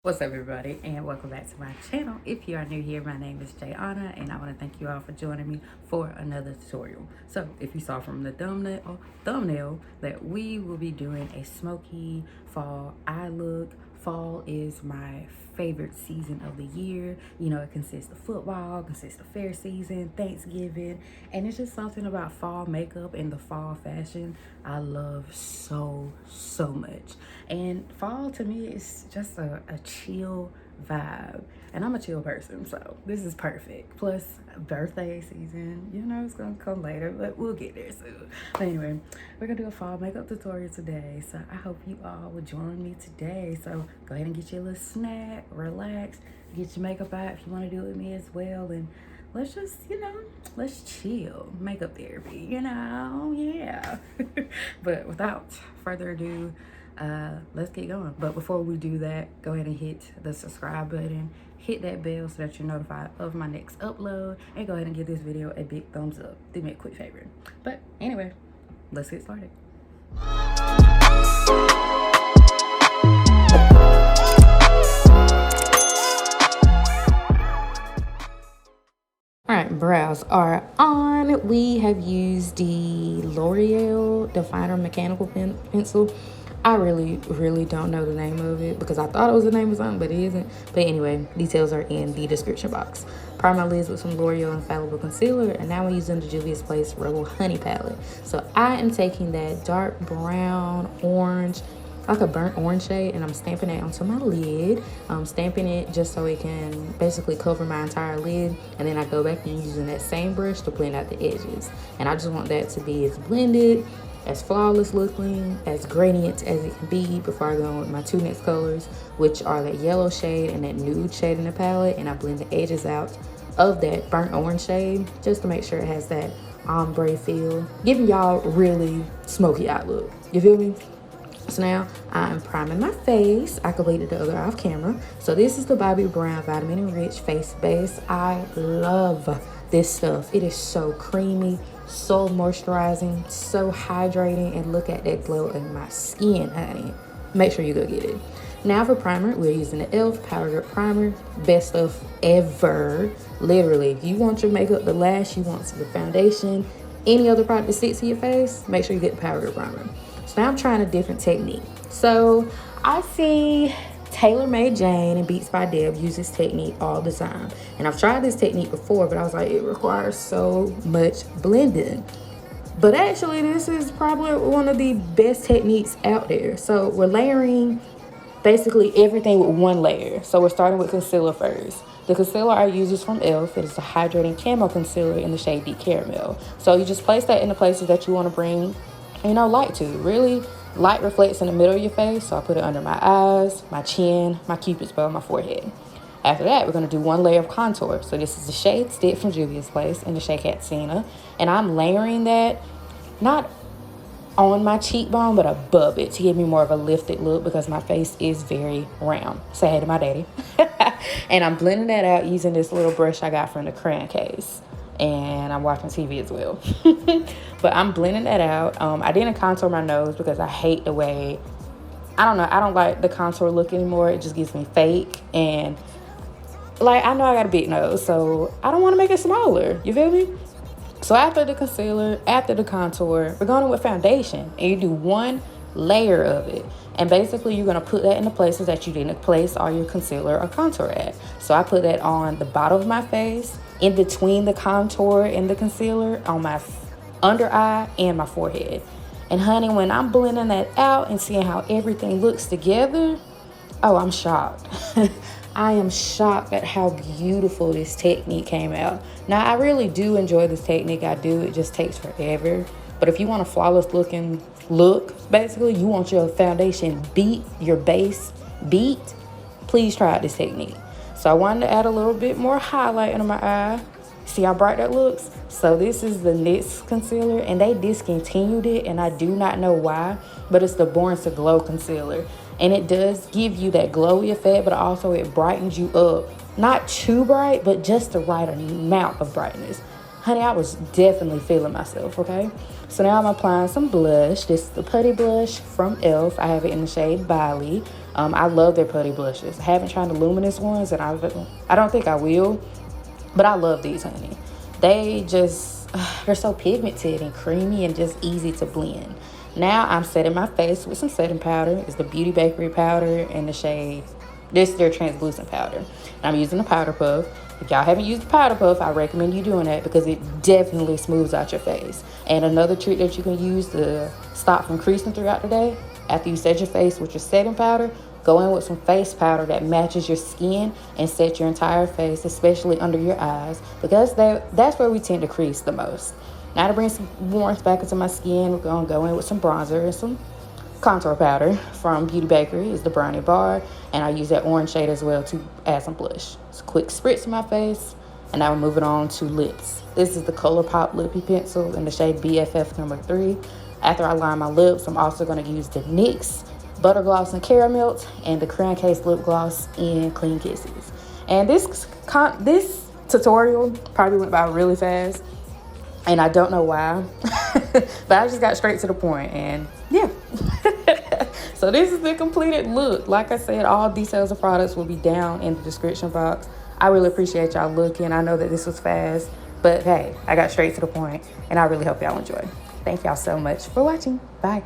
What's up, everybody, and welcome back to my channel. If you are new here, my name is Jayana, and I want to thank you all for joining me for another tutorial. So if you saw from the thumbnail that we will be doing a smoky fall eye look. Fall is my favorite season of the year. You know, it consists of football, consists of fair season, Thanksgiving, and it's just something about fall makeup and the fall fashion I love so much. And fall to me is just a chill vibe, and I'm a chill person, so this is perfect. Plus birthday season, you know, it's gonna come later, but we'll get there soon. But anyway, we're gonna do a fall makeup tutorial today, so I hope you all will join me today. So go ahead and get your little snack, relax, get your makeup out if you want to do it with me as well, and let's just, you know, let's chill. Makeup therapy, you know, yeah. But without further ado, let's get going. But before we do that, go ahead and hit the subscribe button, hit that bell so that you're notified of my next upload, and go ahead and give this video a big thumbs up. Do me a quick favor. But anyway, let's get started. Alright, brows are on. We have used the L'Oreal Definer Mechanical Pencil. I really don't know the name of it because I thought it was the name of something, but it isn't. But anyway, details are in the description box. Prime my lids with some L'Oreal Infallible Concealer, and now I'm using the Juvia's Place Rebel Honey Palette. So I am taking that dark brown, orange, like a burnt orange shade, and I'm stamping it onto my lid. I'm stamping it just so it can basically cover my entire lid, and then I go back and using that same brush to blend out the edges. And I just want that to be as blended, as flawless looking, as gradient as it can be before I go on with my two next colors, which are that yellow shade and that nude shade in the palette. And I blend the edges out of that burnt orange shade just to make sure it has that ombre feel, giving y'all really smoky eye look. You feel me? So now I'm priming my face. I completed the other off camera. So this is the Bobbi Brown Vitamin Enriched Face Base. I love this stuff. It is so creamy, so moisturizing, so hydrating, and look at that glow in my skin, honey. Make sure you go get it. Now for primer, we're using the e.l.f. Powder Grip Primer. Best stuff ever. Literally, if you want your makeup to last, you want your foundation, any other product to stick to your face, make sure you get the Powder Grip Primer. So now I'm trying a different technique. So I see Taylor Made Jane and Beats by Deb use this technique all the time. And I've tried this technique before, but I was like, it requires so much blending. But actually, this is probably one of the best techniques out there. So we're layering basically everything with one layer. So we're starting with concealer first. The concealer I use is from e.l.f. It is the Hydrating Camo Concealer in the shade Deep Caramel. So you just place that in the places that you want to bring, you know, light to. Really light reflects in the middle of your face, so I put it under my eyes, my chin, my cupid's bow, my forehead. After that, we're going to do one layer of contour. So this is the shade Stick from Juvia's Place in the shade Katsina, and I'm layering that not on my cheekbone but above it to give me more of a lifted look because my face is very round. Say hey to my daddy. And I'm blending that out using this little brush I got from the crayon case. And I'm watching TV as well. But I'm blending that out. I didn't contour my nose because I hate the way, I don't know, I don't like the contour look anymore. It just gives me fake. And like, I know I got a big nose, so I don't want to make it smaller. You feel me? So after the concealer, after the contour, we're going with foundation. And you do one layer of it. And basically, you're going to put that in the places that you didn't place all your concealer or contour at. So I put that on the bottom of my face, in between the contour and the concealer, on my under eye and my forehead. And honey, when I'm blending that out and seeing how everything looks together, oh, I'm shocked. I am shocked at how beautiful this technique came out. Now, I really do enjoy this technique. I do. It just takes forever. But if you want a flawless looking look, basically, you want your foundation beat, your base beat, please try out this technique. So I wanted to add a little bit more highlight under my eye. See how bright that looks? So this is the NYX concealer, and they discontinued it, and I do not know why, but it's the Born to Glow concealer. And it does give you that glowy effect, but also it brightens you up. Not too bright, but just the right amount of brightness. honey, I was definitely feeling myself, okay? So now I'm applying some blush. This is the Putty Blush from e.l.f. I have it in the shade Bali. I love their Putty Blushes. I haven't tried the luminous ones, and I don't think I will, but I love these, honey. They just, they're so pigmented and creamy and just easy to blend. Now I'm setting my face with some setting powder. It's the Beauty Bakerie powder in the shade, this is their translucent powder. And I'm using the powder puff. If y'all haven't used the powder puff, I recommend you doing that because it definitely smooths out your face. And another trick that you can use to stop from creasing throughout the day, after you set your face with your setting powder, go in with some face powder that matches your skin and set your entire face, especially under your eyes, because that's where we tend to crease the most. Now to bring some warmth back into my skin, we're gonna go in with some bronzer and some contour powder from Beauty Bakerie. Is the Brownie Bar, and I use that orange shade as well to add some blush. It's a quick spritz in my face, and now we're moving on to lips. This is the Colourpop Lippie pencil in the shade BFF number 3. After I line my lips, I'm also going to use the NYX Butter Gloss and Caramel and the Crayon Case Lip Gloss in Clean Kisses. And this tutorial probably went by really fast, and I don't know why, but I just got straight to the point, and yeah. So this is the completed look. Like I said, all details of products will be down in the description box. I really appreciate y'all looking. I know that this was fast, but hey, I got straight to the point, and I really hope y'all enjoy. Thank y'all so much for watching. Bye.